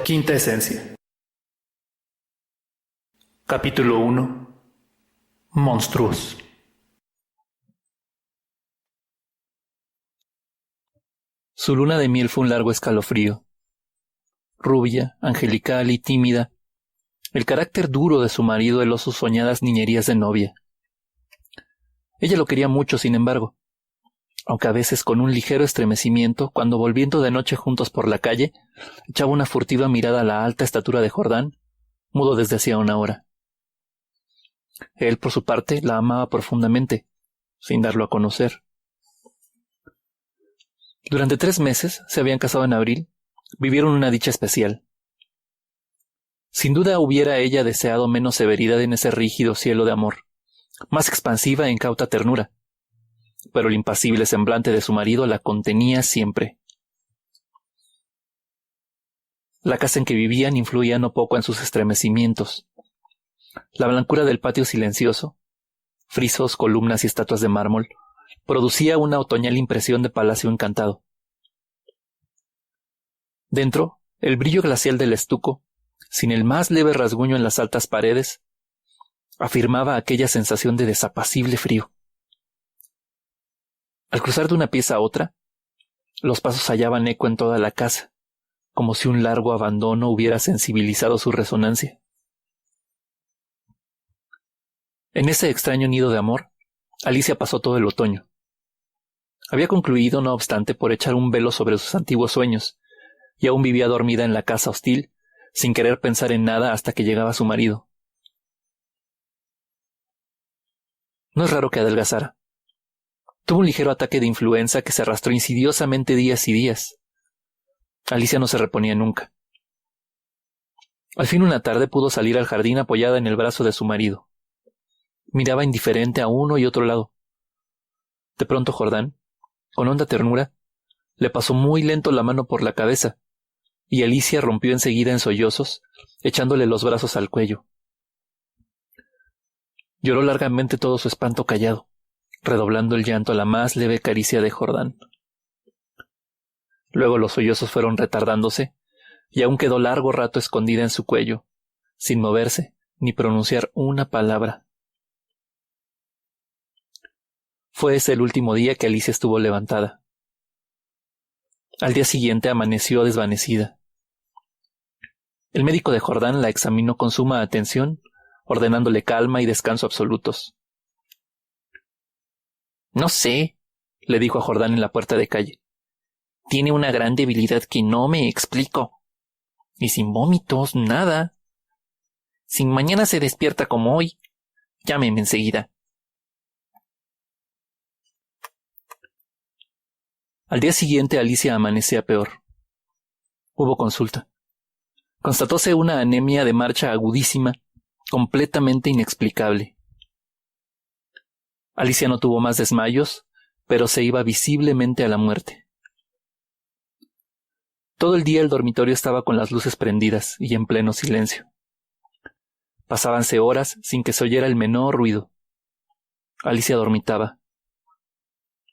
Quinta esencia. Capítulo 1. Monstruos. Su luna de miel fue un largo escalofrío. Rubia, angelical y tímida, el carácter duro de su marido heló sus soñadas niñerías de novia. Ella lo quería mucho, sin embargo, aunque a veces con un ligero estremecimiento, cuando volviendo de noche juntos por la calle, echaba una furtiva mirada a la alta estatura de Jordán, mudo desde hacía una hora. Él, por su parte, la amaba profundamente, sin darlo a conocer. Durante 3 meses, se habían casado en abril, vivieron una dicha especial. Sin duda hubiera ella deseado menos severidad en ese rígido cielo de amor, más expansiva e incauta ternura, pero el impasible semblante de su marido la contenía siempre. La casa en que vivían influía no poco en sus estremecimientos. La blancura del patio silencioso, frisos, columnas y estatuas de mármol, producía una otoñal impresión de palacio encantado. Dentro, el brillo glacial del estuco, sin el más leve rasguño en las altas paredes, afirmaba aquella sensación de desapacible frío. Al cruzar de una pieza a otra, los pasos hallaban eco en toda la casa, como si un largo abandono hubiera sensibilizado su resonancia. En ese extraño nido de amor, Alicia pasó todo el otoño. Había concluido, no obstante, por echar un velo sobre sus antiguos sueños, y aún vivía dormida en la casa hostil, sin querer pensar en nada hasta que llegaba su marido. No es raro que adelgazara. Tuvo un ligero ataque de influenza que se arrastró insidiosamente días y días. Alicia no se reponía nunca. Al fin una tarde pudo salir al jardín apoyada en el brazo de su marido. Miraba indiferente a uno y otro lado. De pronto Jordán, con honda ternura, le pasó muy lento la mano por la cabeza, y Alicia rompió enseguida en sollozos, echándole los brazos al cuello. Lloró largamente todo su espanto callado, redoblando el llanto a la más leve caricia de Jordán. Luego los sollozos fueron retardándose, y aún quedó largo rato escondida en su cuello, sin moverse ni pronunciar una palabra. Fue ese el último día que Alicia estuvo levantada. Al día siguiente amaneció desvanecida. El médico de Jordán la examinó con suma atención, ordenándole calma y descanso absolutos. «No sé», le dijo a Jordán en la puerta de calle. «Tiene una gran debilidad que no me explico. Y sin vómitos, nada. Si mañana se despierta como hoy, llámeme enseguida». Al día siguiente Alicia amanecía peor. Hubo consulta. Constatóse una anemia de marcha agudísima, completamente inexplicable. Alicia no tuvo más desmayos, pero se iba visiblemente a la muerte. Todo el día el dormitorio estaba con las luces prendidas y en pleno silencio. Pasábanse horas sin que se oyera el menor ruido. Alicia dormitaba.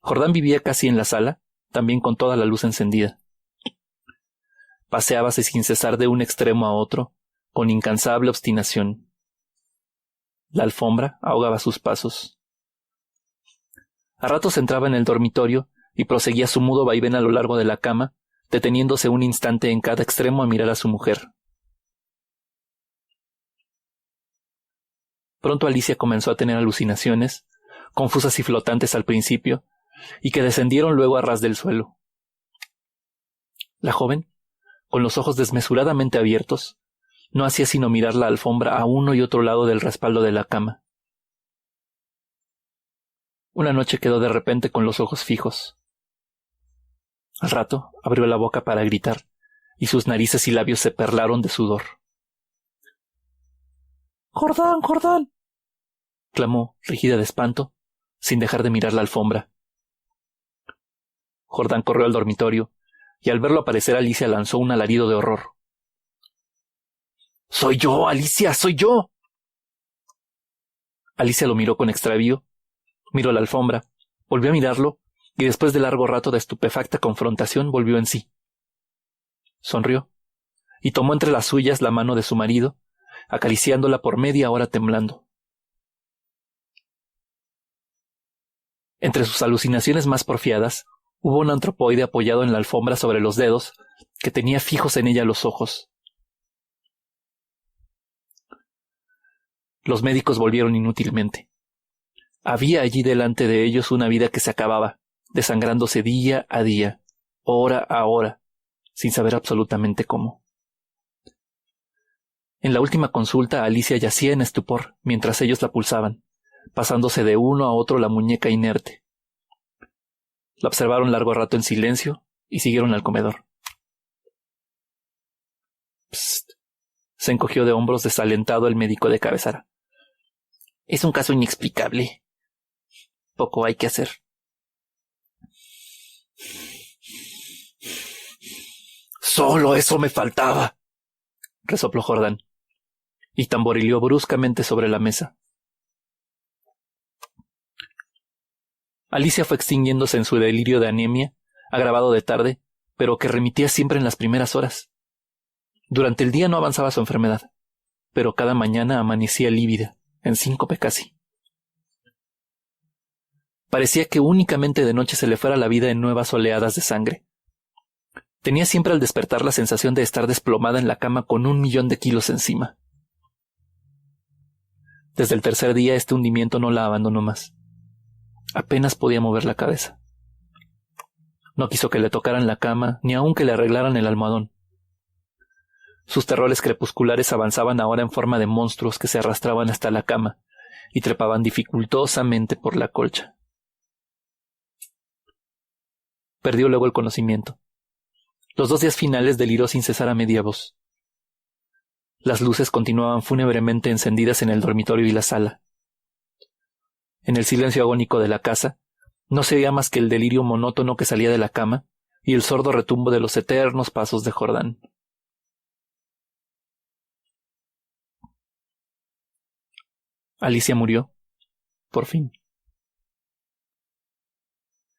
Jordán vivía casi en la sala, también con toda la luz encendida. Paseábase sin cesar de un extremo a otro, con incansable obstinación. La alfombra ahogaba sus pasos. A ratos entraba en el dormitorio y proseguía su mudo vaivén a lo largo de la cama, deteniéndose un instante en cada extremo a mirar a su mujer. Pronto Alicia comenzó a tener alucinaciones, confusas y flotantes al principio, y que descendieron luego a ras del suelo. La joven, con los ojos desmesuradamente abiertos, no hacía sino mirar la alfombra a uno y otro lado del respaldo de la cama. Una noche quedó de repente con los ojos fijos. Al rato abrió la boca para gritar, y sus narices y labios se perlaron de sudor. «¡Jordán, Jordán!», clamó, rígida de espanto, sin dejar de mirar la alfombra. Jordán corrió al dormitorio, y al verlo aparecer Alicia lanzó un alarido de horror. «¡Soy yo, Alicia, soy yo!». Alicia lo miró con extravío, miró la alfombra, volvió a mirarlo, y después de largo rato de estupefacta confrontación volvió en sí. Sonrió, y tomó entre las suyas la mano de su marido, acariciándola por media hora temblando. Entre sus alucinaciones más porfiadas, hubo un antropoide apoyado en la alfombra sobre los dedos, que tenía fijos en ella los ojos. Los médicos volvieron inútilmente. Había allí delante de ellos una vida que se acababa, desangrándose día a día, hora a hora, sin saber absolutamente cómo. En la última consulta, Alicia yacía en estupor mientras ellos la pulsaban, pasándose de uno a otro la muñeca inerte. La observaron largo rato en silencio y siguieron al comedor. Psst. Se encogió de hombros desalentado el médico de cabecera. Es un caso inexplicable. Poco hay que hacer. Solo eso me faltaba, resopló Jordán, y tamborileó bruscamente sobre la mesa. Alicia fue extinguiéndose en su delirio de anemia, agravado de tarde, pero que remitía siempre en las primeras horas. Durante el día no avanzaba su enfermedad, pero cada mañana amanecía lívida, en síncope casi. Parecía que únicamente de noche se le fuera la vida en nuevas oleadas de sangre. Tenía siempre al despertar la sensación de estar desplomada en la cama con 1.000.000 de kilos encima. Desde el tercer día este hundimiento no la abandonó más. Apenas podía mover la cabeza. No quiso que le tocaran la cama, ni aun que le arreglaran el almohadón. Sus terrores crepusculares avanzaban ahora en forma de monstruos que se arrastraban hasta la cama y trepaban dificultosamente por la colcha. Perdió luego el conocimiento. Los 2 días finales deliró sin cesar a media voz. Las luces continuaban fúnebremente encendidas en el dormitorio y la sala. En el silencio agónico de la casa, no se oía más que el delirio monótono que salía de la cama y el sordo retumbo de los eternos pasos de Jordán. Alicia murió, por fin.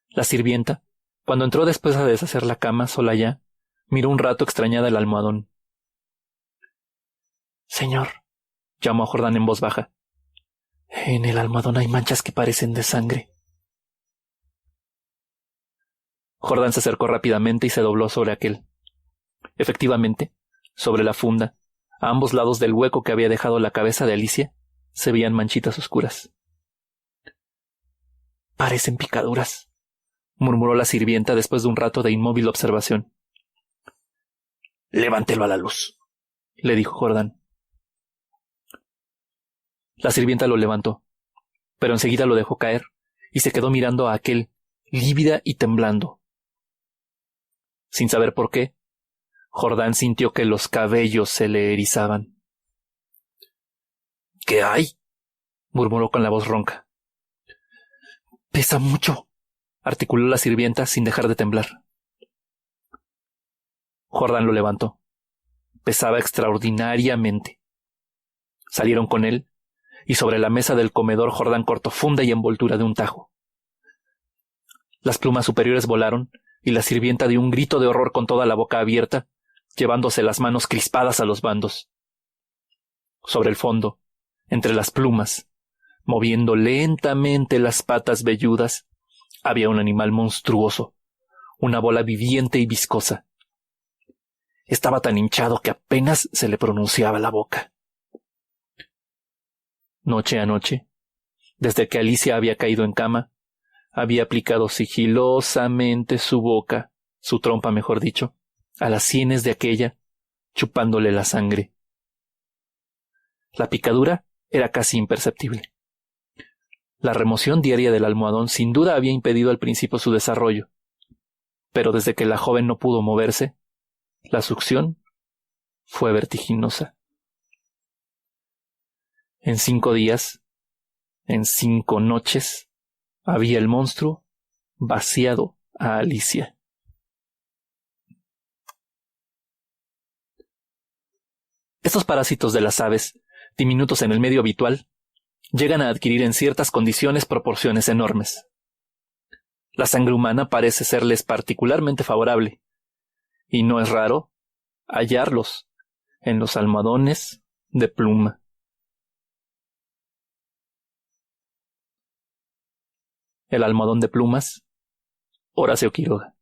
La sirvienta, cuando entró después a deshacer la cama sola ya, miró un rato extrañada el almohadón. «Señor», llamó a Jordán en voz baja, «en el almohadón hay manchas que parecen de sangre». Jordán se acercó rápidamente y se dobló sobre aquel. Efectivamente, sobre la funda, a ambos lados del hueco que había dejado la cabeza de Alicia, se veían manchitas oscuras. «Parecen picaduras», murmuró la sirvienta después de un rato de inmóvil observación. «Levántelo a la luz», le dijo Jordán. La sirvienta lo levantó, pero enseguida lo dejó caer y se quedó mirando a aquel, lívida y temblando. Sin saber por qué, Jordán sintió que los cabellos se le erizaban. «¿Qué hay?», murmuró con la voz ronca. «Pesa mucho», articuló la sirvienta sin dejar de temblar. Jordán lo levantó. Pesaba extraordinariamente. Salieron con él, y sobre la mesa del comedor Jordán cortó funda y envoltura de un tajo. Las plumas superiores volaron, y la sirvienta dio un grito de horror con toda la boca abierta, llevándose las manos crispadas a los bandos. Sobre el fondo, entre las plumas, moviendo lentamente las patas velludas, había un animal monstruoso, una bola viviente y viscosa. Estaba tan hinchado que apenas se le pronunciaba la boca. Noche a noche, desde que Alicia había caído en cama, había aplicado sigilosamente su boca, su trompa mejor dicho, a las sienes de aquella, chupándole la sangre. La picadura era casi imperceptible. La remoción diaria del almohadón sin duda había impedido al principio su desarrollo, pero desde que la joven no pudo moverse, la succión fue vertiginosa. En 5 días, en 5 noches, había el monstruo vaciado a Alicia. Estos parásitos de las aves, diminutos en el medio habitual, llegan a adquirir en ciertas condiciones proporciones enormes. La sangre humana parece serles particularmente favorable, y no es raro hallarlos en los almohadones de pluma. El almohadón de plumas, Horacio Quiroga.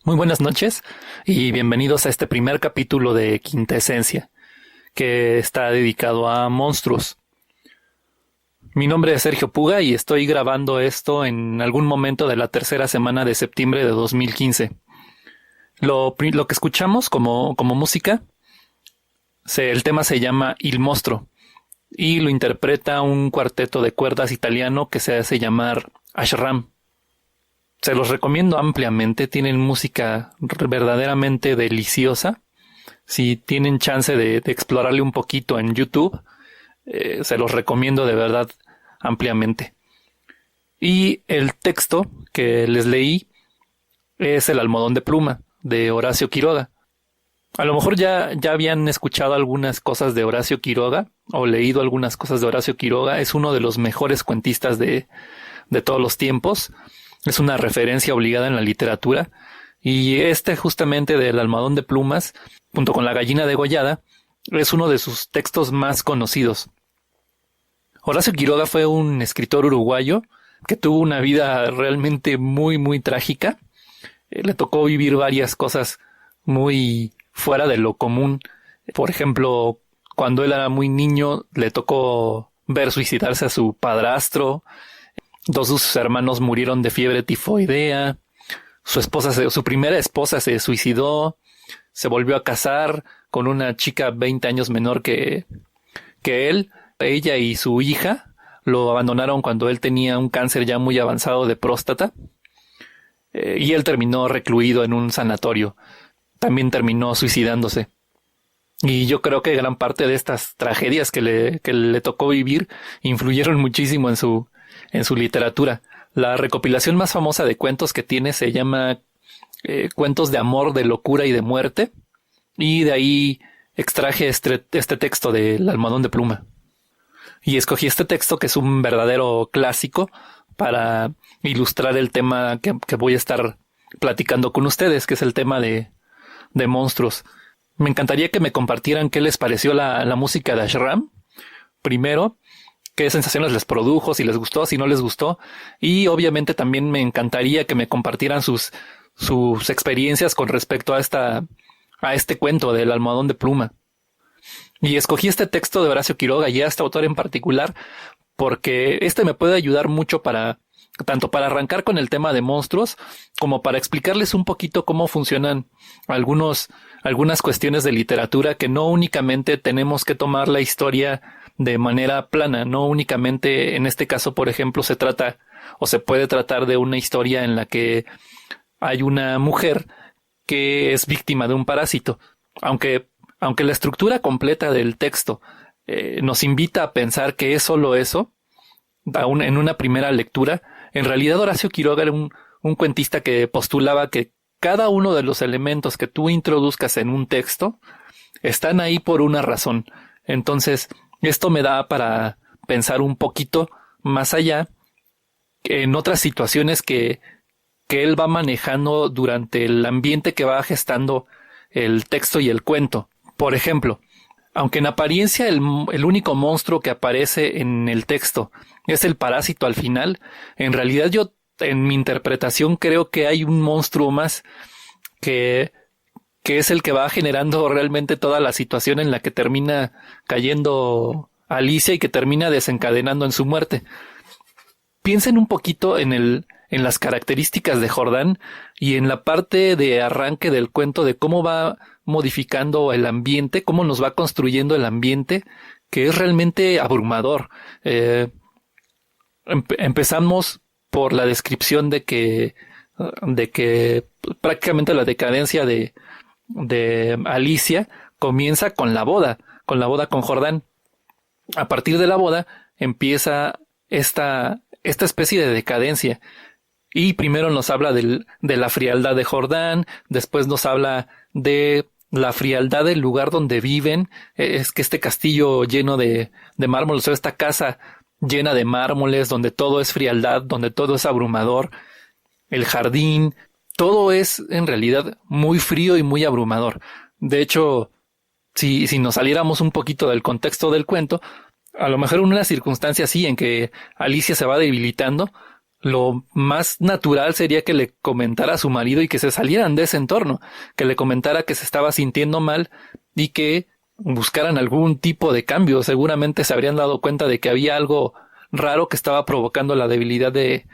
Muy buenas noches y bienvenidos a este primer capítulo de Quinta Esencia, que está dedicado a monstruos. Mi nombre es Sergio Puga y estoy grabando esto en algún momento de la tercera semana de septiembre de 2015. Lo que escuchamos como música, el tema se llama Il Mostro y lo interpreta un cuarteto de cuerdas italiano que se hace llamar Ashram. Se los recomiendo ampliamente, tienen música verdaderamente deliciosa. Si tienen chance de explorarle un poquito en YouTube, se los recomiendo de verdad ampliamente. Y el texto que les leí es El almohadón de pluma, de Horacio Quiroga. A lo mejor ya habían escuchado algunas cosas de Horacio Quiroga, o leído algunas cosas de Horacio Quiroga. Es uno de los mejores cuentistas de todos los tiempos. Es una referencia obligada en la literatura. Y justamente del almohadón de plumas, junto con La gallina degollada, es uno de sus textos más conocidos. Horacio Quiroga fue un escritor uruguayo que tuvo una vida realmente muy, muy trágica. Le tocó vivir varias cosas muy fuera de lo común. Por ejemplo, Cuando él era muy niño le tocó ver suicidarse a su padrastro. Dos de sus hermanos murieron de fiebre tifoidea. Su primera esposa se suicidó. Se volvió a casar con una chica 20 años menor que él. Ella y su hija lo abandonaron cuando él tenía un cáncer ya muy avanzado de próstata. Y él terminó recluido en un sanatorio. También terminó suicidándose. Y yo creo que gran parte de estas tragedias que le tocó vivir influyeron muchísimo en su literatura. La recopilación más famosa de cuentos que tiene se llama Cuentos de amor, de locura y de muerte. Y de ahí extraje este texto del Almohadón de Pluma. Y escogí este texto, que es un verdadero clásico, para ilustrar el tema que voy a estar platicando con ustedes, que es el tema de monstruos. Me encantaría que me compartieran qué les pareció la música de Ashram. Primero, qué sensaciones les produjo, si les gustó, si no les gustó. Y obviamente también me encantaría que me compartieran sus experiencias con respecto a este cuento del Almohadón de Pluma. Y escogí este texto de Horacio Quiroga y a este autor en particular porque me puede ayudar mucho tanto para arrancar con el tema de monstruos como para explicarles un poquito cómo funcionan algunas cuestiones de literatura, que no únicamente tenemos que tomar la historia de manera plana, no únicamente en este caso, por ejemplo, se trata o se puede tratar de una historia en la que hay una mujer que es víctima de un parásito, aunque la estructura completa del texto nos invita a pensar que es solo eso, en una primera lectura, en realidad Horacio Quiroga era un cuentista que postulaba que cada uno de los elementos que tú introduzcas en un texto están ahí por una razón. Entonces, esto me da para pensar un poquito más allá en otras situaciones que él va manejando durante el ambiente que va gestando el texto y el cuento. Por ejemplo, aunque en apariencia el único monstruo que aparece en el texto es el parásito al final, en realidad yo en mi interpretación creo que hay un monstruo más que es el que va generando realmente toda la situación en la que termina cayendo Alicia y que termina desencadenando en su muerte. Piensen un poquito en las características de Jordan y en la parte de arranque del cuento de cómo va modificando el ambiente, cómo nos va construyendo el ambiente, que es realmente abrumador. Empezamos por la descripción de que prácticamente la decadencia de Alicia comienza con la boda con Jordan. A partir de la boda empieza esta especie de decadencia. Y primero nos habla de la frialdad de Jordan, después nos habla de la frialdad del lugar donde viven, es que este castillo lleno de mármoles, o esta casa llena de mármoles, donde todo es frialdad, donde todo es abrumador, el jardín, todo es en realidad muy frío y muy abrumador. De hecho, si nos saliéramos un poquito del contexto del cuento, a lo mejor en una circunstancia así en que Alicia se va debilitando, lo más natural sería que le comentara a su marido y que se salieran de ese entorno, que le comentara que se estaba sintiendo mal y que buscaran algún tipo de cambio. Seguramente se habrían dado cuenta de que había algo raro que estaba provocando la debilidad de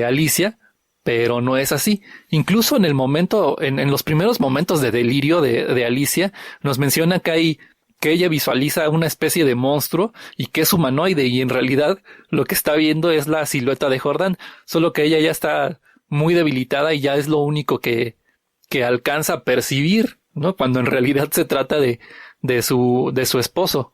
Alicia, pero no es así. Incluso en el momento, en los primeros momentos de delirio de Alicia, nos menciona que ella visualiza una especie de monstruo y que es humanoide, y en realidad lo que está viendo es la silueta de Jordan, solo que ella ya está muy debilitada y ya es lo único que alcanza a percibir, ¿no? Cuando en realidad se trata de su esposo.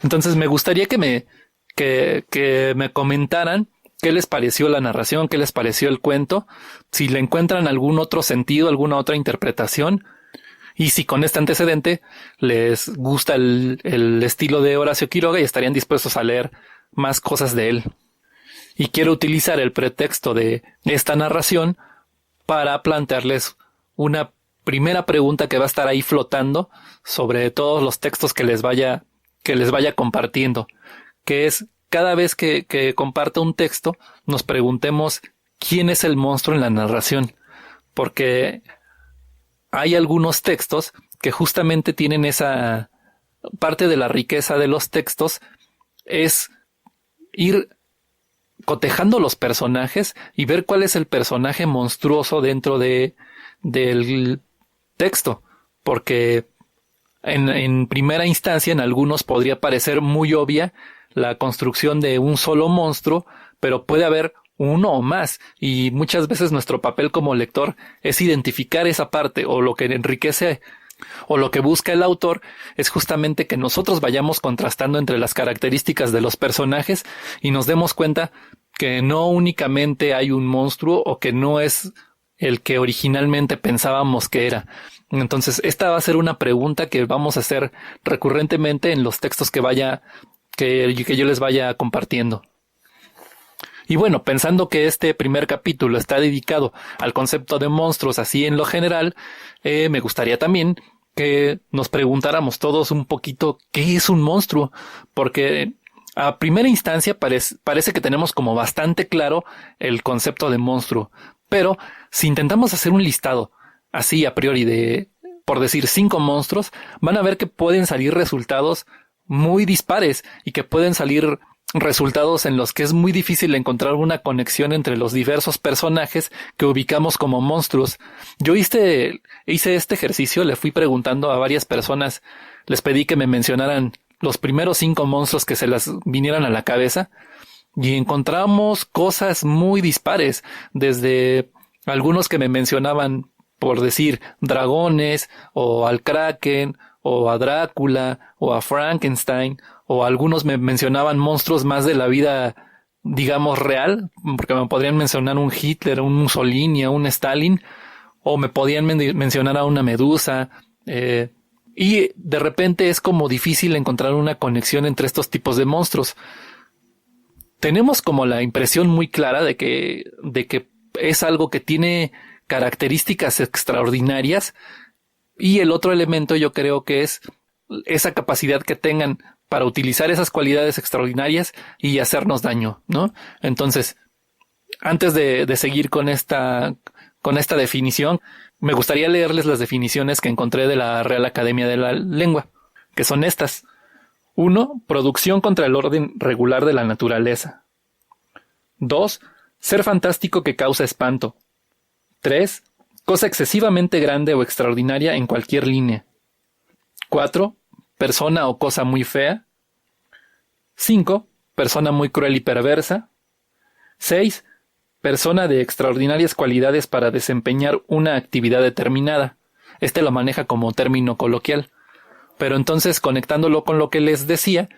Entonces me gustaría que me comentaran qué les pareció la narración, qué les pareció el cuento, si le encuentran algún otro sentido, alguna otra interpretación. Y si con este antecedente les gusta el estilo de Horacio Quiroga y estarían dispuestos a leer más cosas de él. Y quiero utilizar el pretexto de esta narración para plantearles una primera pregunta que va a estar ahí flotando sobre todos los textos que les vaya compartiendo, que es cada vez que comparta un texto nos preguntemos quién es el monstruo en la narración, porque hay algunos textos que justamente tienen esa parte de la riqueza de los textos es ir cotejando los personajes y ver cuál es el personaje monstruoso dentro del texto, porque en primera instancia en algunos podría parecer muy obvia la construcción de un solo monstruo, pero puede haber uno o más, y muchas veces nuestro papel como lector es identificar esa parte, o lo que enriquece o lo que busca el autor es justamente que nosotros vayamos contrastando entre las características de los personajes y nos demos cuenta que no únicamente hay un monstruo o que no es el que originalmente pensábamos que era. Entonces, esta va a ser una pregunta que vamos a hacer recurrentemente en los textos que yo les vaya compartiendo. Y bueno, pensando que este primer capítulo está dedicado al concepto de monstruos así en lo general, me gustaría también que nos preguntáramos todos un poquito ¿qué es un monstruo? Porque a primera instancia parece que tenemos como bastante claro el concepto de monstruo, pero si intentamos hacer un listado así a priori por decir 5 monstruos, van a ver que pueden salir resultados muy dispares y que pueden salir resultados en los que es muy difícil encontrar una conexión entre los diversos personajes que ubicamos como monstruos. Yo hice este ejercicio, le fui preguntando a varias personas, les pedí que me mencionaran los primeros 5 monstruos que se las vinieran a la cabeza y encontramos cosas muy dispares, desde algunos que me mencionaban, por decir, dragones, o al Kraken, o a Drácula, o a Frankenstein, o algunos me mencionaban monstruos más de la vida, digamos, real, porque me podrían mencionar un Hitler, un Mussolini, un Stalin, o me podían mencionar a una Medusa, y de repente es como difícil encontrar una conexión entre estos tipos de monstruos. Tenemos como la impresión muy clara de que es algo que tiene características extraordinarias, y el otro elemento yo creo que es esa capacidad que tengan para utilizar esas cualidades extraordinarias y hacernos daño, ¿no? Entonces, antes de seguir con esta definición, me gustaría leerles las definiciones que encontré de la Real Academia de la Lengua, que son estas. 1. Producción contra el orden regular de la naturaleza. 2. Ser fantástico que causa espanto. 3. Cosa excesivamente grande o extraordinaria en cualquier línea. 4. Persona o cosa muy fea. 5. Persona muy cruel y perversa. 6. Persona de extraordinarias cualidades para desempeñar una actividad determinada. Este lo maneja como término coloquial. Pero entonces, conectándolo con lo que les decía,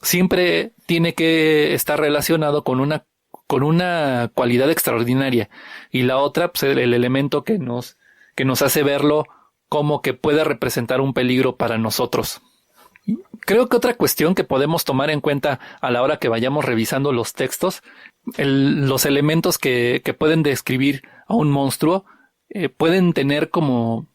siempre tiene que estar relacionado con una cualidad extraordinaria. Y la otra, pues, el elemento que nos hace verlo como que puede representar un peligro para nosotros. Creo que otra cuestión que podemos tomar en cuenta a la hora que vayamos revisando los textos, los elementos que pueden describir a un monstruo, pueden tener como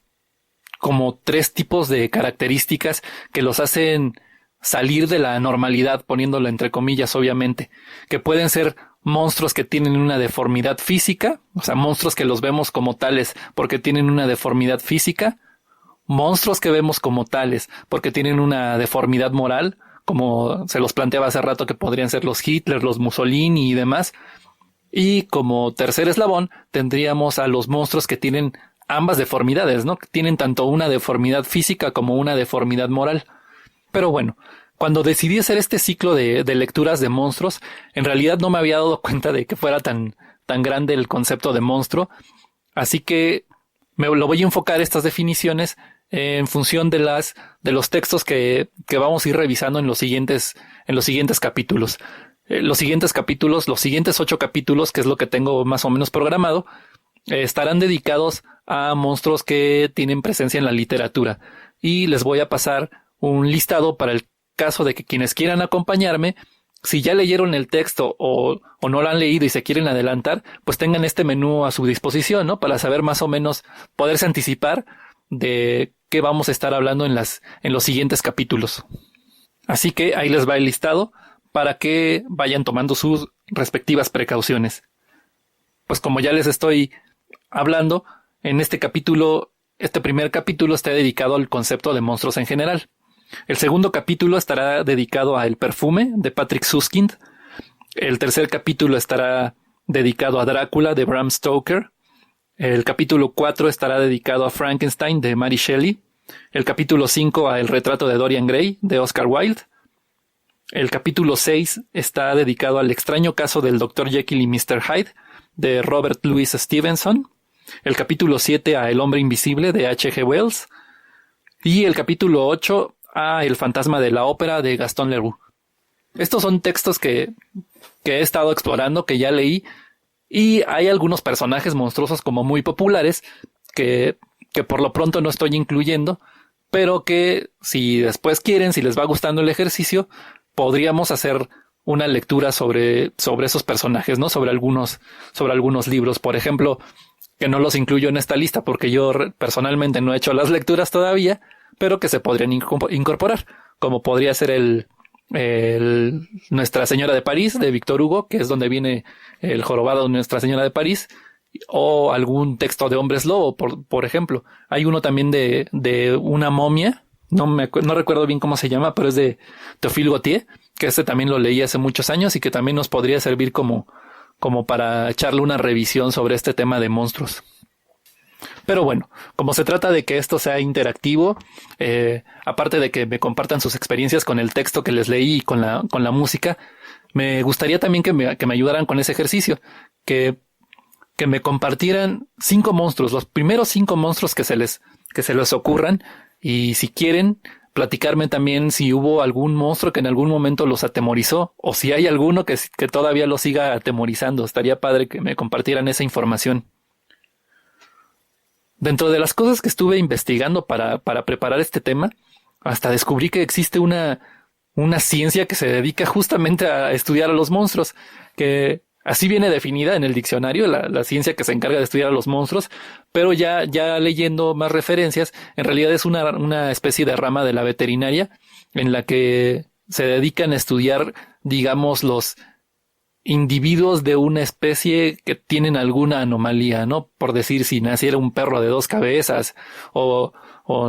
3 tipos de características que los hacen salir de la normalidad, poniéndolo entre comillas, obviamente, que pueden ser monstruos que tienen una deformidad física, o sea, monstruos que los vemos como tales porque tienen una deformidad física, monstruos que vemos como tales porque tienen una deformidad moral, como se los planteaba hace rato que podrían ser los Hitler, los Mussolini y demás, y como tercer eslabón tendríamos a los monstruos que tienen ambas deformidades, ¿no? Que tienen tanto una deformidad física como una deformidad moral. Pero bueno, cuando decidí hacer este ciclo de lecturas de monstruos, en realidad no me había dado cuenta de que fuera tan grande el concepto de monstruo, así que lo voy a enfocar estas definiciones en función de los textos que vamos a ir revisando en los siguientes capítulos. Los siguientes 8 capítulos, que es lo que tengo más o menos programado, estarán dedicados a monstruos que tienen presencia en la literatura, y les voy a pasar un listado para el caso de que quienes quieran acompañarme, si ya leyeron el texto o no lo han leído y se quieren adelantar, pues tengan este menú a su disposición, ¿no? Para saber más o menos, poderse anticipar de qué vamos a estar hablando en los siguientes capítulos. Así que ahí les va el listado para que vayan tomando sus respectivas precauciones. Pues como ya les estoy hablando, en este primer capítulo está dedicado al concepto de monstruos en general. El segundo capítulo estará dedicado a El perfume de Patrick Süskind. El tercer capítulo estará dedicado a Drácula de Bram Stoker. El capítulo 4 estará dedicado a Frankenstein de Mary Shelley. El capítulo 5 a El retrato de Dorian Gray de Oscar Wilde. El capítulo 6 está dedicado al extraño caso del Dr. Jekyll y Mr. Hyde de Robert Louis Stevenson. El capítulo 7 a El hombre invisible de H.G. Wells. Y el capítulo 8 a El fantasma de la ópera de Gaston Leroux. Estos son textos que he estado explorando, que ya leí, y hay algunos personajes monstruosos como muy populares que por lo pronto no estoy incluyendo, pero que si después quieren, si les va gustando el ejercicio, podríamos hacer una lectura sobre esos personajes, ¿no? Sobre algunos libros, por ejemplo, que no los incluyo en esta lista porque yo personalmente no he hecho las lecturas todavía, pero que se podrían incorporar, como podría ser Nuestra Señora de París de Víctor Hugo, que es donde viene el jorobado de Nuestra Señora de París, o algún texto de Hombres Lobo, por ejemplo. Hay uno también de una momia, no recuerdo bien cómo se llama, pero es de Théophile Gautier, que ese también lo leí hace muchos años y que también nos podría servir como para echarle una revisión sobre este tema de monstruos. Pero bueno, como se trata de que esto sea interactivo, aparte de que me compartan sus experiencias con el texto que les leí y con la música, me gustaría también que me ayudaran con ese ejercicio, que me compartieran 5 monstruos, los primeros 5 monstruos que se les ocurran, y si quieren platicarme también si hubo algún monstruo que en algún momento los atemorizó, o si hay alguno que todavía los siga atemorizando. Estaría padre que me compartieran esa información. Dentro de las cosas que estuve investigando para preparar este tema, hasta descubrí que existe una ciencia que se dedica justamente a estudiar a los monstruos, que así viene definida en el diccionario, la ciencia que se encarga de estudiar a los monstruos, pero ya leyendo más referencias, en realidad es una especie de rama de la veterinaria en la que se dedican a estudiar, digamos, los individuos de una especie que tienen alguna anomalía, ¿no? Por decir, si naciera un perro de 2 cabezas o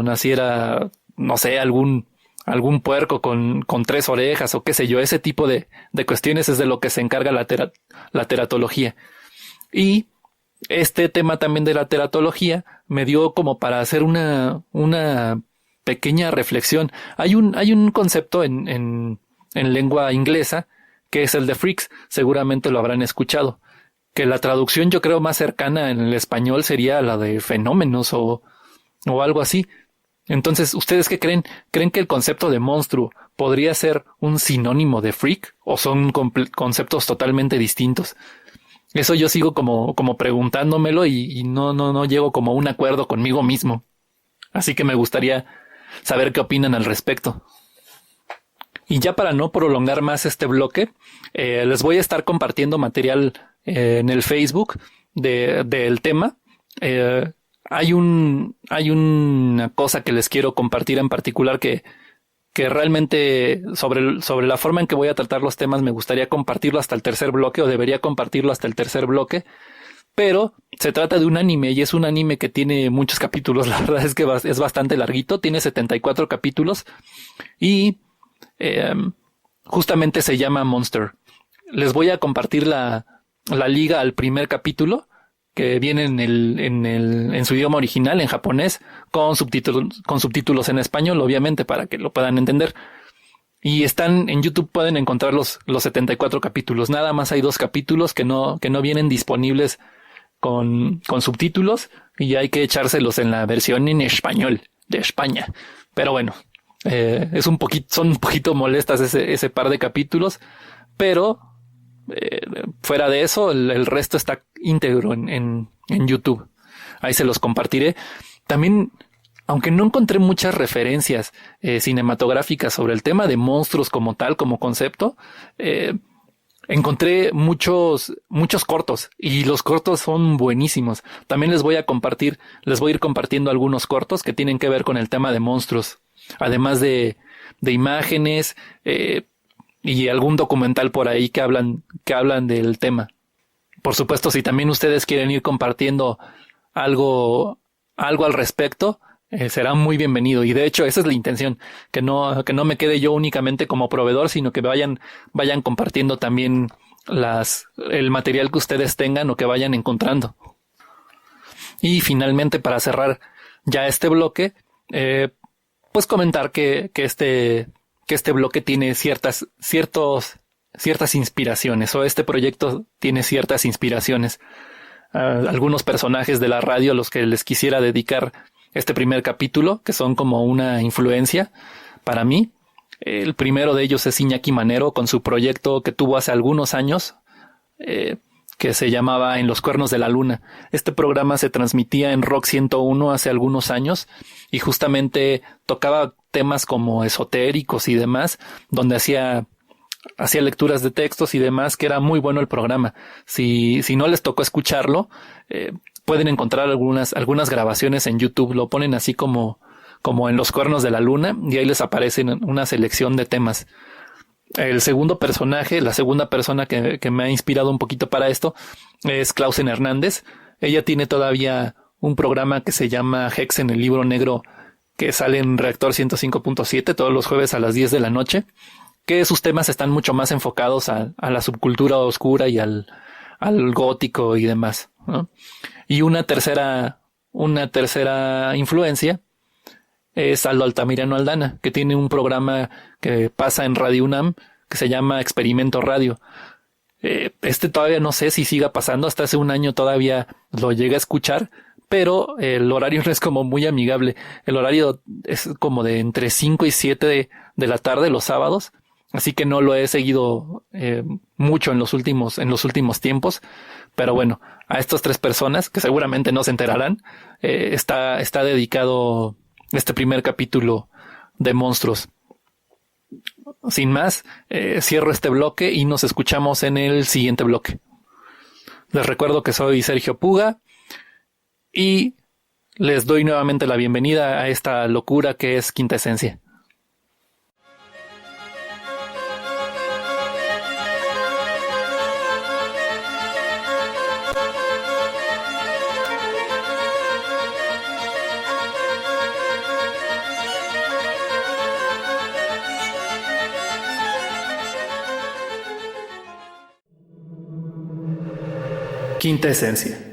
naciera, no sé, algún puerco con 3 orejas o qué sé yo, ese tipo de cuestiones es de lo que se encarga la teratología. Y este tema también de la teratología me dio como para hacer una pequeña reflexión. Hay un concepto en lengua inglesa que es el de freaks, seguramente lo habrán escuchado, que la traducción yo creo más cercana en el español sería la de fenómenos o algo así. Entonces, ¿ustedes qué creen? ¿Creen que el concepto de monstruo podría ser un sinónimo de freak o son conceptos totalmente distintos? Eso yo sigo como preguntándomelo y no llego como a un acuerdo conmigo mismo. Así que me gustaría saber qué opinan al respecto. Y ya para no prolongar más este bloque, les voy a estar compartiendo material en el Facebook del tema. Hay una cosa que les quiero compartir en particular que realmente sobre la forma en que voy a tratar los temas me gustaría compartirlo hasta el tercer bloque, o debería compartirlo hasta el tercer bloque, pero se trata de un anime y es un anime que tiene muchos capítulos. La verdad es que es bastante larguito, tiene 74 capítulos y justamente se llama Monster. Les voy a compartir la liga al primer capítulo, que viene en su idioma original, en japonés, con subtítulos en español, obviamente, para que lo puedan entender. Y están en YouTube, pueden encontrar los 74 capítulos. Nada más hay 2 capítulos que no vienen disponibles con subtítulos, y hay que echárselos en la versión en español de España. Pero bueno, son un poquito molestas ese par de capítulos, pero fuera de eso, el resto está íntegro en YouTube. Ahí se los compartiré. También, aunque no encontré muchas referencias cinematográficas sobre el tema de monstruos como tal, como concepto, encontré muchos cortos, y los cortos son buenísimos. También les voy a ir compartiendo algunos cortos que tienen que ver con el tema de monstruos, además de imágenes, y algún documental por ahí que hablan del tema. Por supuesto, si también ustedes quieren ir compartiendo algo al respecto, será muy bienvenido. Y de hecho, esa es la intención, que no me quede yo únicamente como proveedor, sino que vayan compartiendo también el material que ustedes tengan o que vayan encontrando. Y finalmente, para cerrar ya este bloque, pues comentar que este bloque tiene ciertas inspiraciones, o este proyecto tiene ciertas inspiraciones. Algunos personajes de la radio a los que les quisiera dedicar este primer capítulo, que son como una influencia para mí. El primero de ellos es Iñaki Manero, con su proyecto que tuvo hace algunos años, que se llamaba En los Cuernos de la Luna. Este programa se transmitía en Rock 101 hace algunos años y justamente tocaba temas como esotéricos y demás, donde hacía lecturas de textos y demás, que era muy bueno el programa. Si no les tocó escucharlo, pueden encontrar algunas grabaciones en YouTube. Lo ponen así como En los Cuernos de la Luna, y ahí les aparecen una selección de temas. El segundo personaje, la segunda persona que me ha inspirado un poquito para esto, es Clausen Hernández. Ella tiene todavía un programa que se llama Hex en el Libro Negro, que sale en Reactor 105.7 todos los jueves a las 10 de la noche, que sus temas están mucho más enfocados a la subcultura oscura y al gótico y demás, ¿no? Y una tercera influencia es Aldo Altamirano Aldana, que tiene un programa que pasa en Radio UNAM que se llama Experimento Radio. Todavía no sé si siga pasando, hasta hace un año todavía lo llegué a escuchar, pero el horario no es como muy amigable. El horario es como de entre 5 y 7 de la tarde los sábados, así que no lo he seguido mucho en los últimos tiempos. Pero bueno, a estas tres personas, que seguramente no se enterarán, está dedicado este primer capítulo de Monstruos. Sin más, cierro este bloque y nos escuchamos en el siguiente bloque. Les recuerdo que soy Sergio Puga y les doy nuevamente la bienvenida a esta locura que es Quinta Esencia. Quinta Esencia.